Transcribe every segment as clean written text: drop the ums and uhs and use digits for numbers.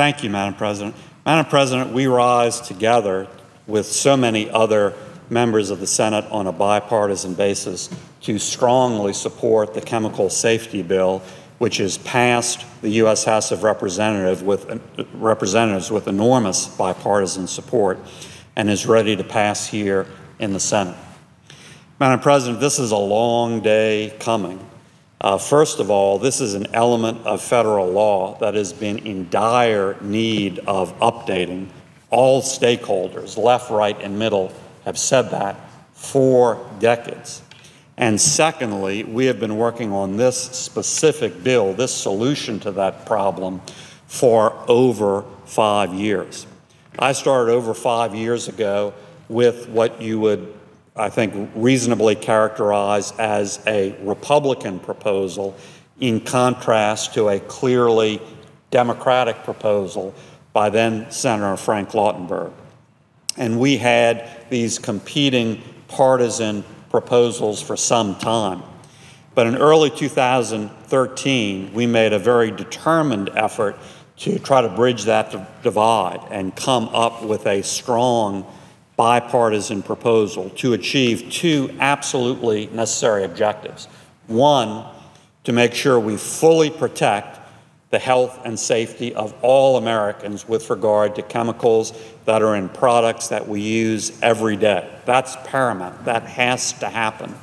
Thank you, Madam President. Madam President, we rise together with so many other members of the Senate on a bipartisan basis to strongly support the chemical safety bill, which has passed the U.S. House of Representatives with enormous bipartisan support and is ready to pass here in the Senate. Madam President, this is a long day coming. First of all, this is an element of federal law that has been in dire need of updating. All stakeholders, left, right, and middle, have said that for decades. And secondly, we have been working on this specific bill, this solution to that problem, for over 5 years. I started over 5 years ago with what you would, I think, reasonably characterize as a Republican proposal in contrast to a clearly Democratic proposal by then Senator Frank Lautenberg. And we had these competing partisan proposals for some time. But in early 2013, we made a very determined effort to try to bridge that divide and come up with a strong bipartisan proposal to achieve two absolutely necessary objectives. One, to make sure we fully protect the health and safety of all Americans with regard to chemicals that are in products that we use every day. That's paramount. That has to happen.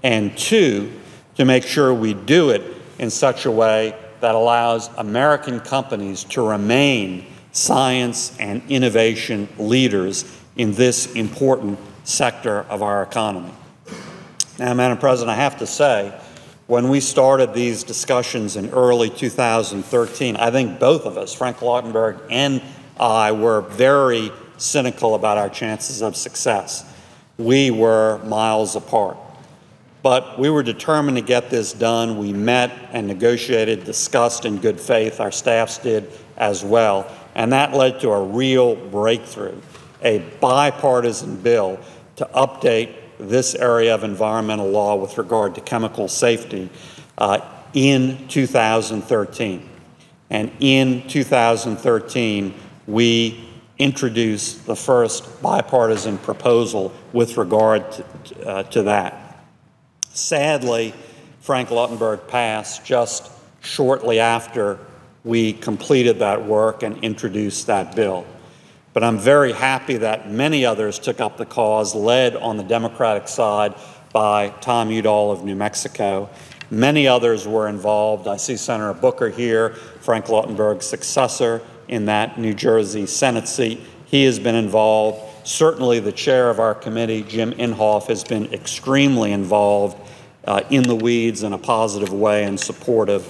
And two, to make sure we do it in such a way that allows American companies to remain science and innovation leaders in this important sector of our economy. Now, Madam President, I have to say, when we started these discussions in early 2013, I think both of us, Frank Lautenberg and I, were very cynical about our chances of success. We were miles apart. But we were determined to get this done. We met and negotiated, discussed in good faith. Our staffs did as well. And that led to a real breakthrough, a bipartisan bill to update this area of environmental law with regard to chemical safety in 2013. And in 2013, we introduced the first bipartisan proposal with regard to that. Sadly, Frank Lautenberg passed just shortly after we completed that work and introduced that bill. But I'm very happy that many others took up the cause, led on the Democratic side by Tom Udall of New Mexico. Many others were involved. I see Senator Booker here, Frank Lautenberg's successor in that New Jersey Senate seat. He has been involved. Certainly the chair of our committee, Jim Inhofe, has been extremely involved in the weeds in a positive way and supportive.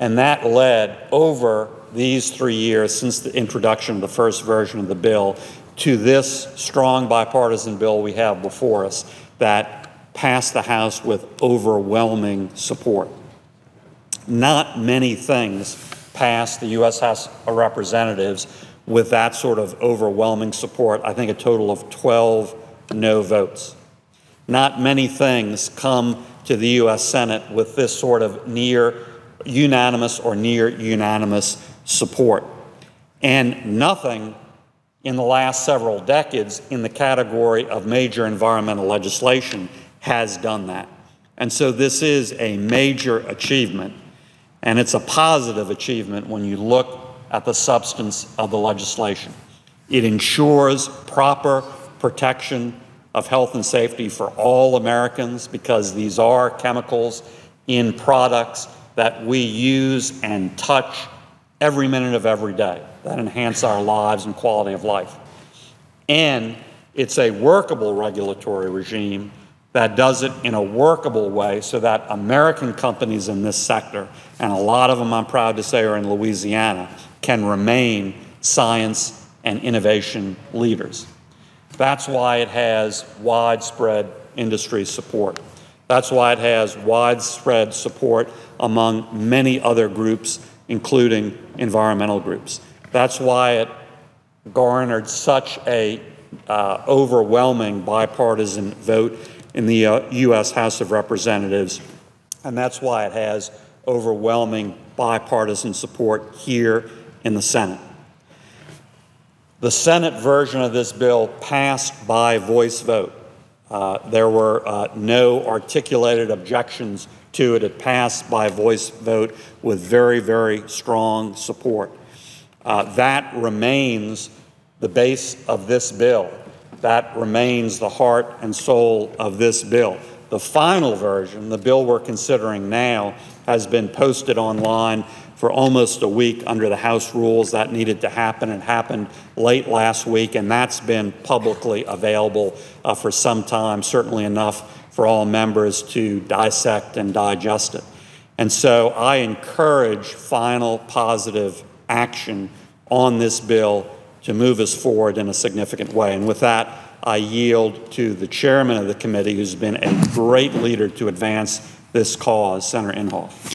And that led over these 3 years since the introduction of the first version of the bill to this strong bipartisan bill we have before us that passed the House with overwhelming support. Not many things passed the U.S. House of Representatives with that sort of overwhelming support. I think a total of 12 no votes. Not many things come to the U.S. Senate with this sort of near unanimous or near unanimous support. And nothing in the last several decades in the category of major environmental legislation has done that. And so this is a major achievement, and it's a positive achievement when you look at the substance of the legislation. It ensures proper protection of health and safety for all Americans because these are chemicals in products that we use and touch every minute of every day that enhance our lives and quality of life. And it's a workable regulatory regime that does it in a workable way so that American companies in this sector, and a lot of them I'm proud to say are in Louisiana, can remain science and innovation leaders. That's why it has widespread industry support. That's why it has widespread support among many other groups, including environmental groups. That's why it garnered such a overwhelming bipartisan vote in the U.S. House of Representatives, and that's why it has overwhelming bipartisan support here in the Senate. The Senate version of this bill passed by voice vote. There were no articulated objections to it. It passed by voice vote with very, very strong support. That remains the base of this bill. That remains the heart and soul of this bill. The final version, the bill we're considering now, has been posted online for almost a week under the House rules. That needed to happen. It happened late last week, and that's been publicly available for some time, certainly enough for all members to dissect and digest it. And so I encourage final positive action on this bill to move us forward in a significant way. And with that, I yield to the chairman of the committee, who's been a great leader to advance this cause, Senator Inhofe.